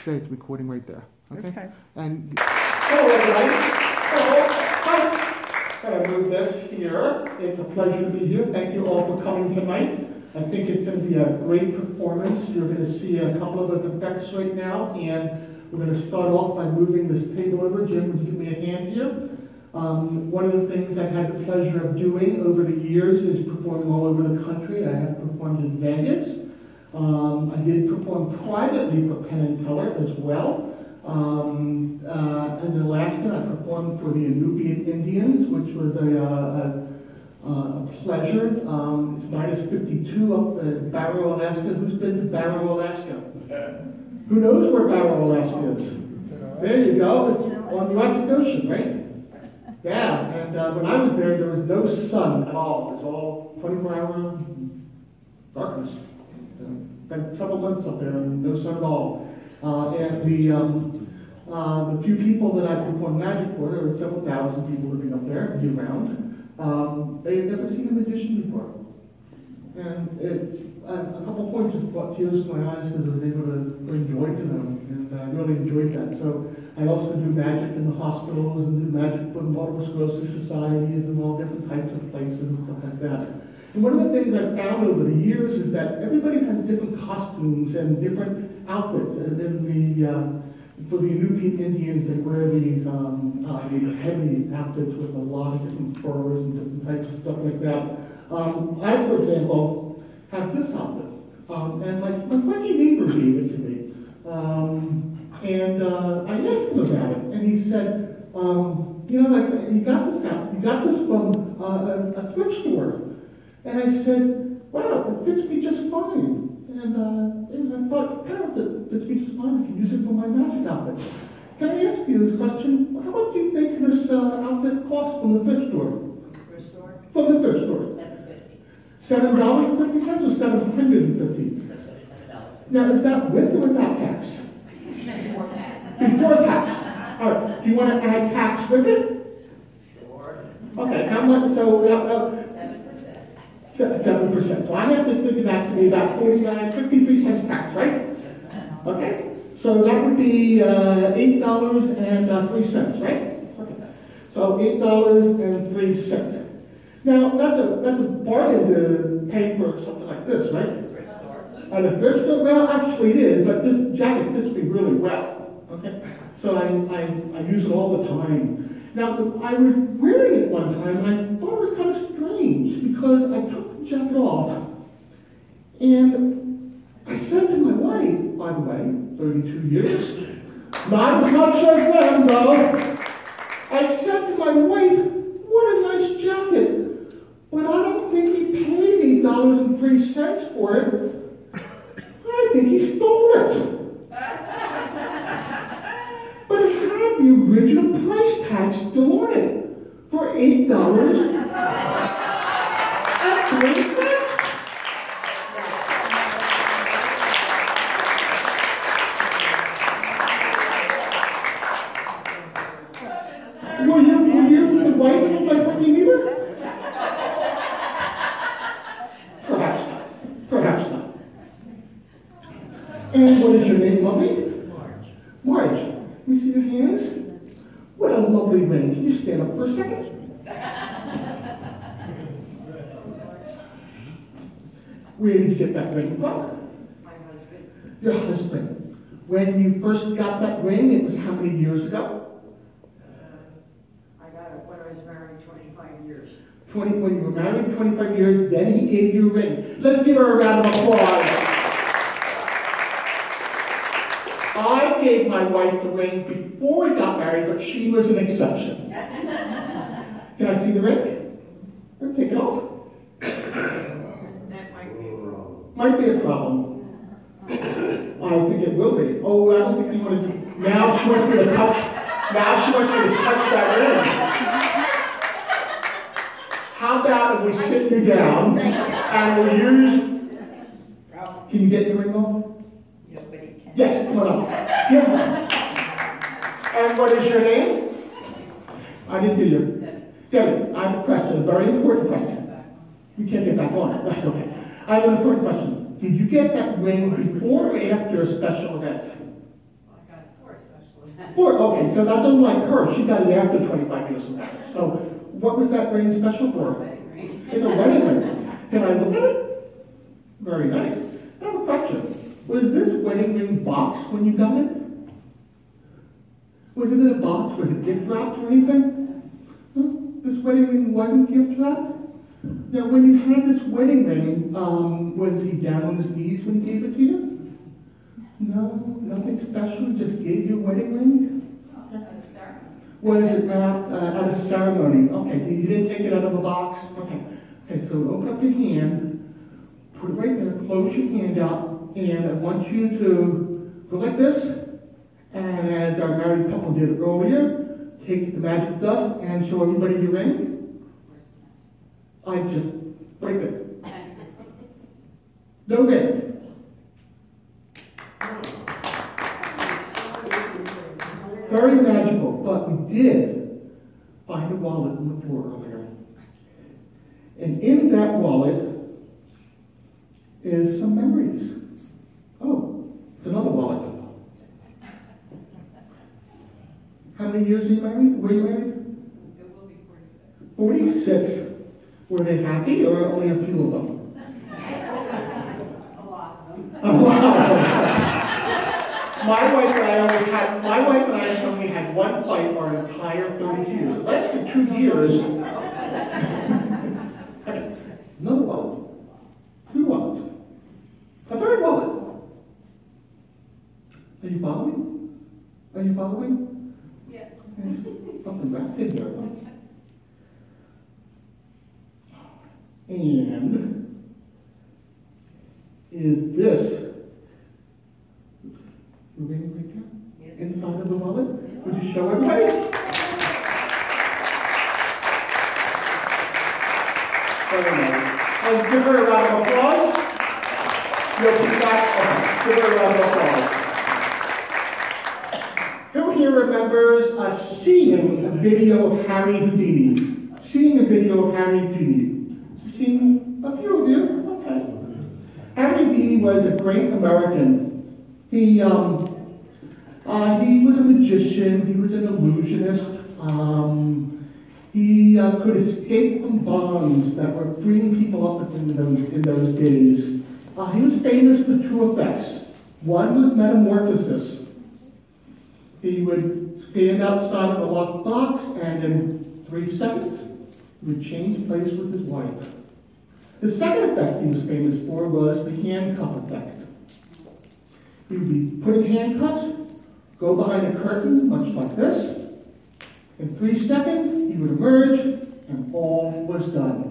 Okay, it's recording right there. Okay. And hello, everybody. Hello. Hi. I'm going to move this here. It's a pleasure to be here. Thank you all for coming tonight. I think it's going to be a great performance. You're going to see a couple of those effects right now, and we're going to start off by moving this table over. Jim, would you give me a hand here? One of the things I've had the pleasure of doing over the years is performing all over the country. I have performed in Vegas. I did perform privately for Penn and Teller as well. In Alaska, I performed for the Inupiat Indians, which was a pleasure. It's minus 52 up in Barrow, Alaska. Who's been to Barrow, Alaska? Who knows where Barrow, Alaska is? There you go. It's on the Arctic Ocean, right? Yeah, and when I was there was no sun at all. It was all 24-hour darkness. Spent several months up there and no sun at all. And the few people that I performed magic for, there were several thousand people living up there year-round. They had never seen a magician before. And a couple points just brought tears to my eyes because I was able to bring joy to them, and I really enjoyed that. So I also do magic in the hospitals and do magic for the multiple sclerosis societies and all different types of places and stuff like that. And one of the things I've found over the years is that everybody has different costumes and different outfits. And for the Inupiat Indians, they wear these heavy outfits with a lot of different furs and different types of stuff like that. I, for example, have this outfit. And my funny neighbor gave it to me. And I asked him about it. And he said, you got this from a thrift store. And I said, wow, it fits me just fine. And I thought, wow, it fits me just fine. I can use it for my magic outfit. Can I ask you a question? How much do you think this outfit costs from the thrift store? Thrift store? From the thrift store. $7.50 or $7.50? $7. Now, is that with or without tax? Before tax. Before tax. All right. Do you want to add tax with it? Sure. Okay. How much? So 7%. 7%. So I have to figure that to be about 53 cents tax, right? Okay. So that would be $8.03, right? Okay. So $8.03. Now that's a bargain to pay for something like this, right? At a thrift store? Well, actually it is, but this jacket fits me really well. Okay. So I use it all the time. Now, I was wearing it one time, and I thought it was kind of strange, because I took the jacket off, and I said to my wife, by the way, 32 years, not as much as them, though, I said to my wife, what a nice jacket, but I don't think he paid $8.03 for it. I think he stole it. But it had the original price tag still on it for $8.03. Were you the wife of my funny neighbor? Perhaps not. Perhaps not. And what is your name, lovely? Marge. Let me see your hands. What a lovely ring. Can you stand up for a second? Where did you get that ring from? My husband. Your husband. When you first got that ring, it was how many years ago? I got it when I was married 25 years. When you were married 25 years, then he gave you a ring. Let's give her a round of applause. I gave my wife the ring before we got married, but she was an exception. Can I see the ring? Or take it off? That might be a problem. Might be a problem. I think it will be. Oh, I don't think you want to do. Now she wants me to touch. Now she wants me to touch that ring. How about if we sit you down and we use. Can you get your ring off? Nobody can. Yes, come on up. Yeah. And what is your name? I didn't hear you. Debbie, I have a question, a very important question. You can't get back on it. That's okay. I have an important question. Did you get that ring before or after a special event? I Okay, so that's unlike her. She got it after 25 years of marriage. So what was that ring special for? It's a wedding ring. Can I look at it? Very nice. I have a question. Was this wedding ring boxed when you got it? Was it in a box? Was it gift wrapped or anything? Huh? This wedding ring wasn't gift wrapped? Now, when you had this wedding ring, was he down on his knees when he gave it to you? No, nothing special, just gave you a wedding ring? At a ceremony. Was it at a ceremony? Okay, you didn't take it out of a box? Okay. Okay, so open up your hand, put it right there, close your hand out, and I want you to go like this, and as our married couple did earlier, take the magic dust and show everybody your ring. I just break it. No ring. Very magical, but we did find a wallet on the floor earlier. And in that wallet is some memories. Oh, it's another wallet. How many years are you married? Were you married? It will be 46. 46. Were they happy or only a few of them? A lot of them. A lot of them. My wife and I only had one fight our entire 30 years. That's the 2 years. Another wallet. 2 wallets. A third wallet. Are you following? Are you following? Yes. Something back in here. And is this the ring right there? Yes. Inside of the wallet? Would you show everybody? Very nice. Let's give her a round of applause. You'll be back. Okay. Give her a round of applause. Who here remembers seeing a video of Harry Houdini? Seeing a video of Harry Houdini? Seen a few of you? Okay. Harry Houdini was a great American. He was a magician. He was an illusionist. He could escape from bonds that were freeing people up in those days. He was famous for 2 effects. One was metamorphosis. He would stand outside of a locked box, and in 3 seconds, he would change place with his wife. The second effect he was famous for was the handcuff effect. He would be put in handcuffs, go behind a curtain, much like this. In 3 seconds, he would emerge, and all was done.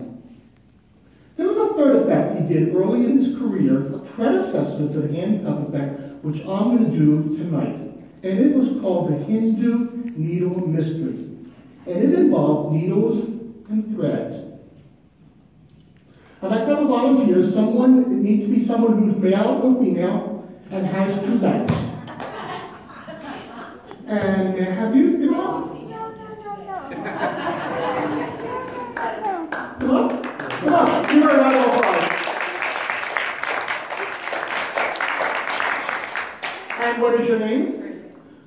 There was a third effect he did early in his career, a predecessor to the handcuff effect, which I'm going to do tonight. And it was called the Hindu needle mystery. And it involved needles and threads. I'd like to have a volunteer. It needs to be someone who's male or female and has 2 legs. And have you? Come on. Come on. Give her a round of applause. And what is your name?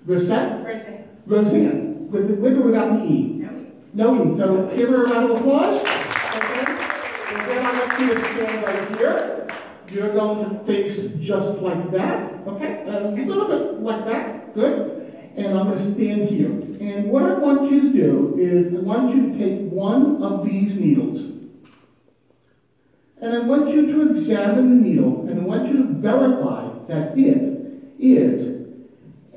Rosette? Roseanne. Roseanne. With or without the E? No E. So give her a round of applause. Okay. And then I want you to stand right here. You're going to face just like that. Okay? A little bit like that. Good. And I'm going to stand here. And what I want you to do is I want you to take one of these needles. And I want you to examine the needle, and I want you to verify that it is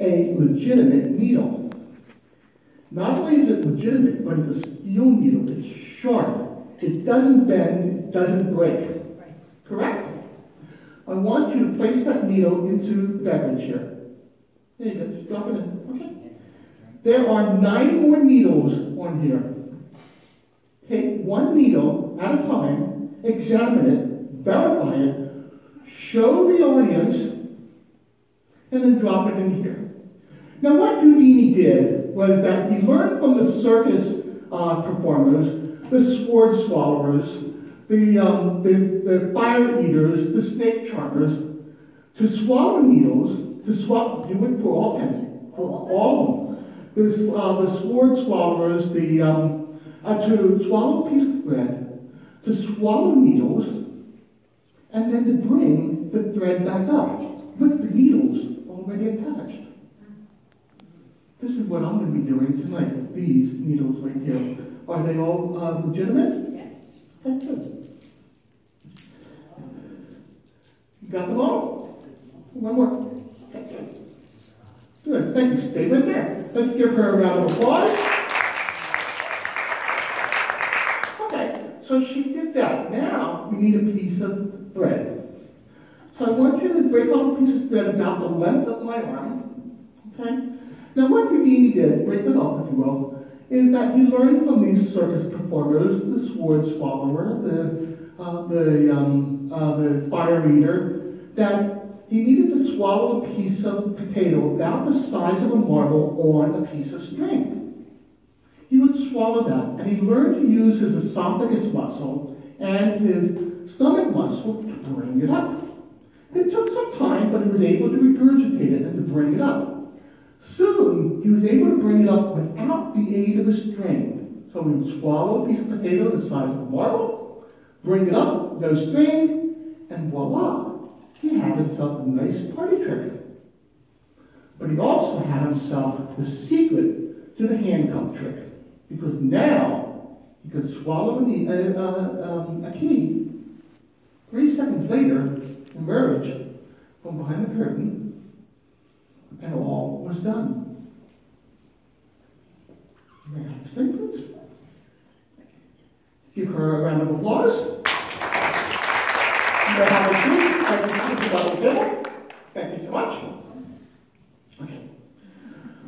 a legitimate needle. Not only is it legitimate, but it's a steel needle. It's sharp. It doesn't bend. It doesn't break. Correct? I want you to place that needle into the beverage here. There you go. Just drop it in. Okay. There are 9 more needles on here. Take one needle at a time, examine it, verify it, show the audience, and then drop it in here. Now, what Houdini did was that he learned from the circus performers, the sword swallowers, the fire eaters, the snake charmers, to swallow needles, do it for all pennies. For all of them. There's the sword swallowers, to swallow a piece of thread, to swallow needles, and then to bring the thread back up with the needles already attached. This is what I'm going to be doing tonight with these needles right here. Are they all legitimate? Yes. Okay, good. You got them all? One more. Okay, good. Good, thank you. Stay right there. Let's give her a round of applause. Okay, so she did that. Now we need a piece of thread. So I want you to break off a piece of thread about the length of my arm. Okay? Now what Houdini did, break it off if you will, is that he learned from these circus performers, the sword swallower, the fire eater, that he needed to swallow a piece of potato about the size of a marble on a piece of string. He would swallow that, and he learned to use his esophagus muscle and his stomach muscle to bring it up. It took some time, but he was able to regurgitate it and to bring it up. Soon, he was able to bring it up without the aid of a string. So he would swallow a piece of potato the size of a marble, bring it up, no string, and voila, he had himself a nice party trick. But he also had himself the secret to the handcuff trick, because now he could swallow a key, 3 seconds later, emerge from behind the curtain, and all was done. May I have the screen, please? Give her a round of applause. May I have a seat? Thank you so much. Okay.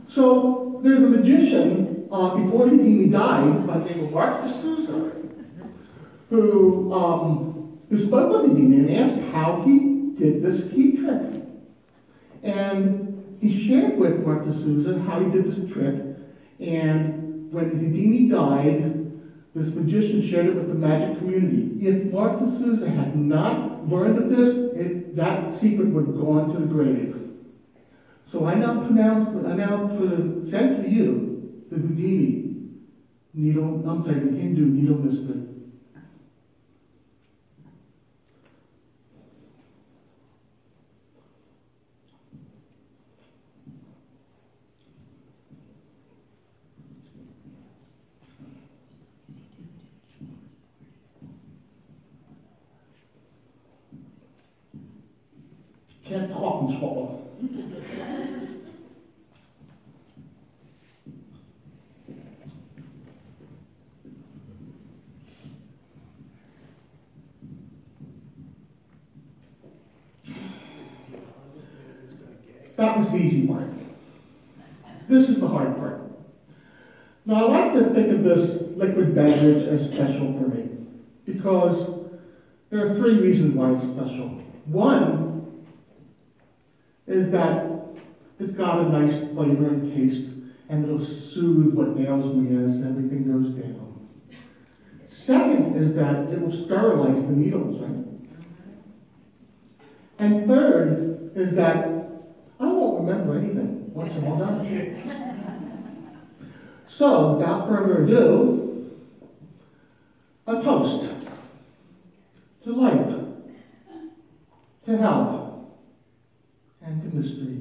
So there's a magician before Houdini died by the name of Mark D'Souza, who spoke with Houdini and asked how he did this key trick. And he shared with Mark D'Souza how he did this trick, and when Houdini died, this magician shared it with the magic community. If Mark D'Souza had not learned of this, that secret would have gone to the grave. So I now present to you the Houdini needle, the Hindu needle mystery. Can't talk and swallow. That was the easy part. This is the hard part. Now I like to think of this liquid beverage as special for me, because there are 3 reasons why it's special. One is that it's got a nice flavor and taste, and it'll soothe what ails me as everything goes down. Second is that it will sterilize the needles, right? And third is that I won't remember anything once I'm all done. So, without further ado, a toast to life, to health, and to mystery.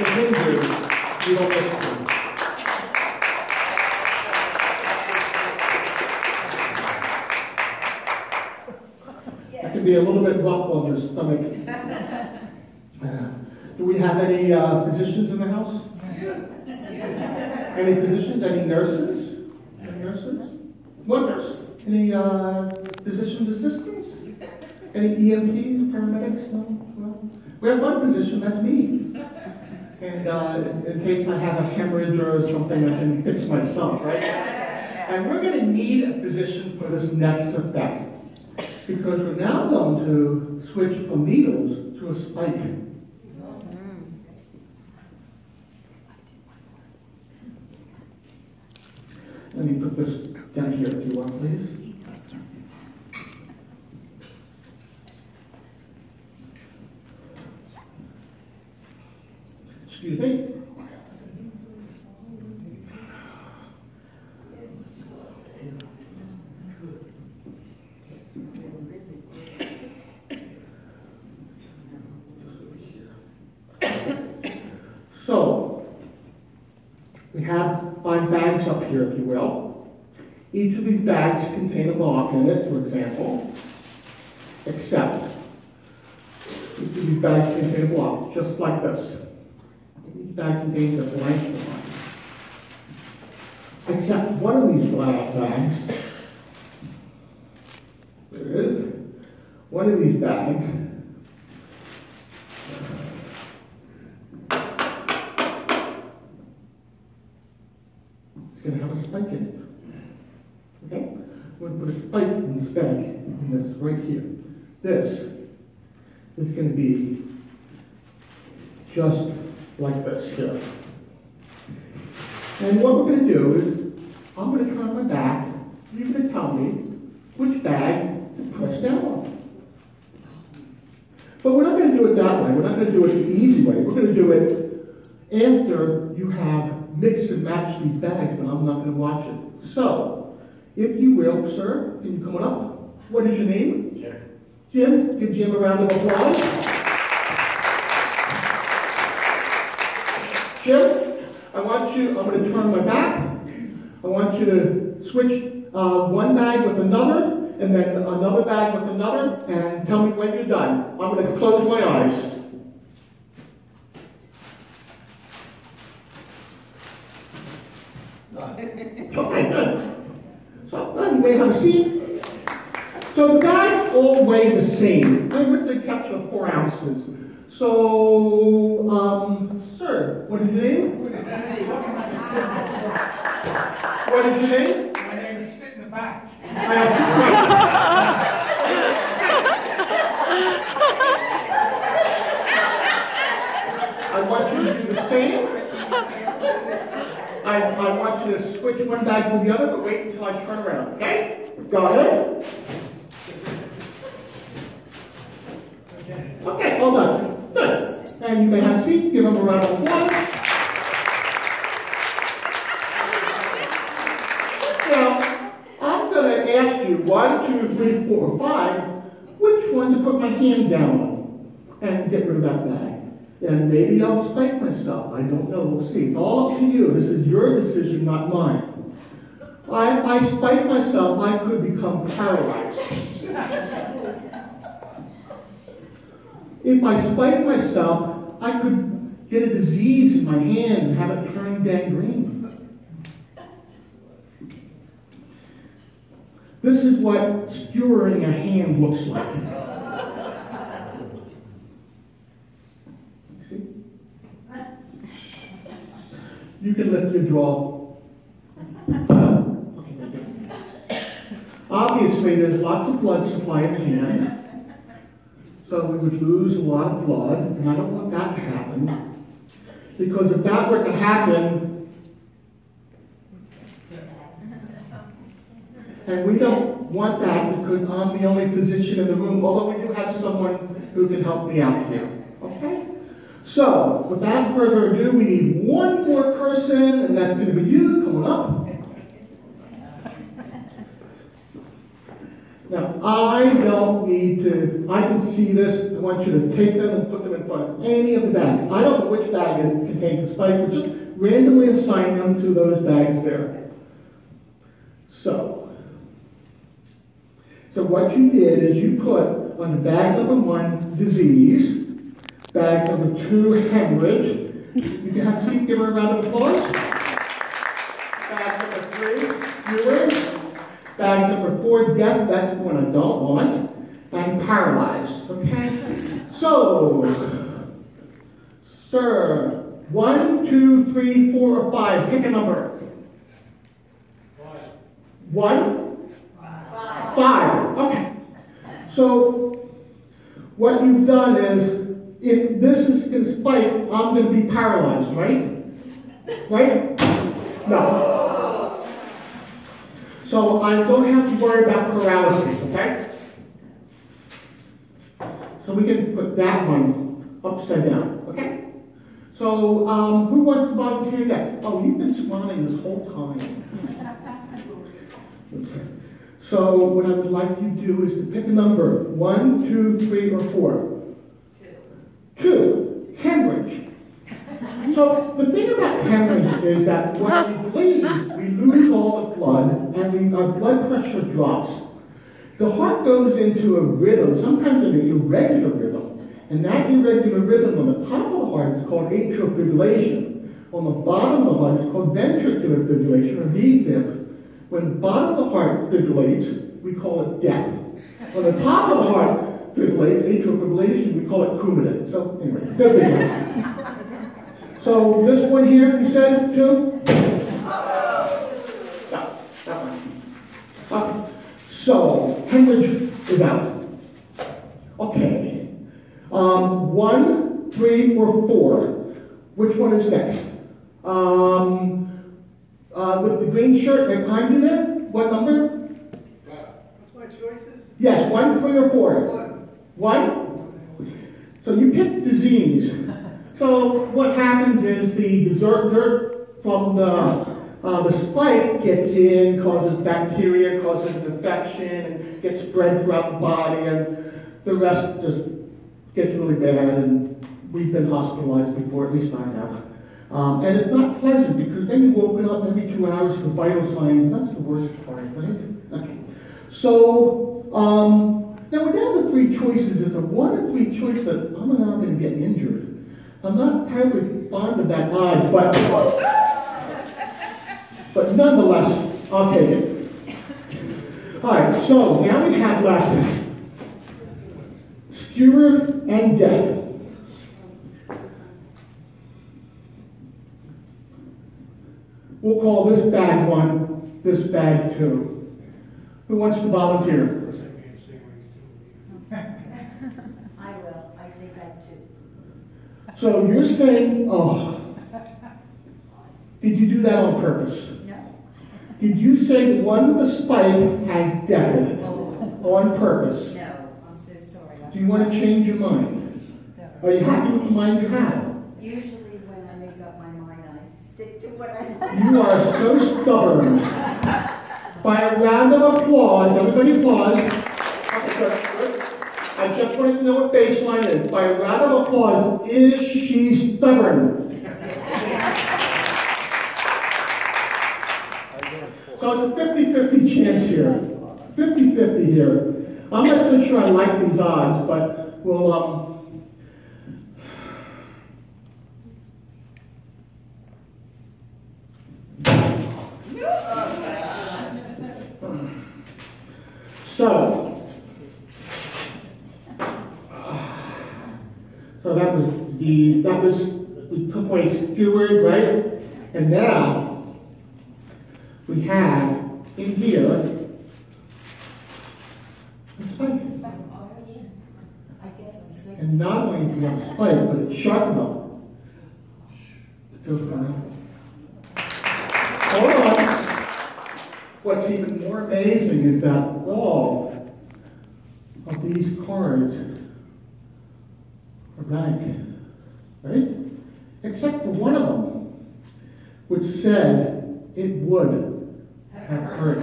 the hinders, you don't listen. That can be a little bit rough on the stomach. Do we have any physicians in the house? Any physicians? Any nurses? Any nurses? One nurse. Any physician's assistants? Any EMTs, paramedics? No? Well, we have one physician, that's me. And in case I have a hemorrhage or something, I can fix myself, right? And we're going to need a physician for this next effect. Because we're now going to switch from needles to a spike. Let me put this down here if you want, please. Excuse me. So, we have 5 bags up here, if you will. Each of these bags contain a block in it, for example, except each of these bags contain a block, just like this. Each bag contains a blank block. Except one of these bags, there it is, one of these bags going to have a spike in it. Okay? We're going to put a spike in this bag, in this right here. This is going to be just like this here. And what we're going to do is, I'm going to turn my back, you're going to tell me which bag to press down on. But we're not going to do it that way. We're not going to do it the easy way. We're going to do it after you have mix and match these bags, but I'm not going to watch it. So, if you will, sir, can you come on up? What is your name? Jim. Jim, give Jim a round of applause. Jim, I'm going to turn my back. I want you to switch one bag with another, and then another bag with another, and tell me when you're done. I'm going to close my eyes. Okay, good. So, you may have a seat. So the bags all weigh the same, with the exception of 4 ounces. So, sir, what is your name? What is your name? My name is Sit in the Back. I want you to do the same. I want you to switch one bag to the other, but wait until I turn around, okay? Go ahead. Okay, all done. Good. And you may have a seat. Give them a round of applause. Now, I'm going to ask you 1, 2, 3, 4, 5, which one to put my hand down on and get rid of that bag. And maybe I'll spike myself. I don't know. We'll see. It's all up to you. This is your decision, not mine. I spike myself, I could become paralyzed. If I spike myself, I could get a disease in my hand and have it turn gangrene. This is what skewering a hand looks like. You can lift your jaw. Obviously, there's lots of blood supply in the hand, so we would lose a lot of blood, and I don't want that to happen, because if that were to happen, and we don't want that because I'm the only physician in the room, although we do have someone who can help me out here. Okay? So, without further ado, we need one more person, and that's going to be you. Come on up. Now, I don't need to, I can see this, I want you to take them and put them in front of any of the bags. I don't know which bag contains the spike, but just randomly assign them to those bags there. So what you did is you put on the bag number 1, disease, bag number 2, hemorrhage. You can have Steve give her a round of applause. Bag number 3, urine. Bag number 4, death, that's the one I don't want. And paralyzed, okay? So, sir, 1, 2, 3, 4, or 5, pick a number. 1? 5, okay. So, what you've done is, if this is going to spike, I'm going to be paralyzed, right? Right? No. So I don't have to worry about paralysis, okay? So we can put that one upside down, okay? So who wants to volunteer next? Oh, you've been smiling this whole time. Okay. So what I would like you to do is to pick a number, 1, 2, 3, or 4. 2, hemorrhage. So the thing about hemorrhage is that when we bleed, we lose all the blood and our blood pressure drops. The heart goes into a rhythm, sometimes an irregular rhythm. And that irregular rhythm on the top of the heart is called atrial fibrillation. On the bottom of the heart is called ventricular fibrillation or V-fib. When the bottom of the heart fibrillates, we call it death. On the top of the heart fibrillates, atrial fibrillation, we call it coumadin. So anyway, there we go. So this one here, you said, 2? No, that one. Okay. So, hemorrhage is out. Okay. 1, 3, or 4. Which one is next? With the green shirt, right behind you there? What number? What's my choices? Yes, 1, 3, or 4. 1? So you pick disease. So what happens is the dirt from the spike gets in, causes bacteria, causes infection, and gets spread throughout the body, and the rest just gets really bad, and we've been hospitalized before, at least I have. And it's not pleasant, because then you open up every 2 hours for vital signs. That's the worst part, right? Okay. So, now we're down to 3 choices. It's a 1 and 3 choice that I'm not going to get injured. I'm not terribly fond of that odds, but nonetheless, I'll take it. All right, so now we have left skewered and dead. We'll call this bag 1, this bag 2. Who wants to volunteer? I will. I say that too. So you're saying, oh, did you do that on purpose? No. Did you say the one with the spike has death in it on purpose? No. I'm so sorry. Do you want to change your mind? Are you happy with the mind you have? Usually when I make up my mind, I stick to what I You are so stubborn. By a round of applause, everybody applause. Okay, good. I just wanted to know what baseline is. By a round of applause, is she stubborn? So it's a 50-50 chance here. 50-50 here. I'm not so sure I like these odds, but we'll, So we took away skewered, right? And now we have in here a spike. I guess I'm sick. And not only do we have a spike, but it's sharp enough. Hold on. What's even more amazing is that all of these cards are blank, right? Except for one of them, which says it would have hurt.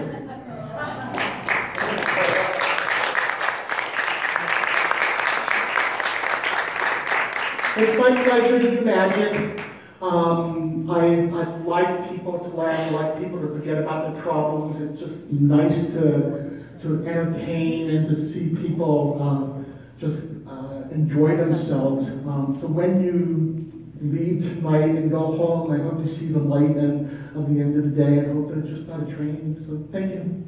It's my pleasure to do magic. I like people to laugh. I like people to forget about their problems. It's just nice to entertain and to see people just enjoy themselves. So when you leave tonight and go home, I hope to see the light of the end of the day. I hope that it's just not a training. So thank you.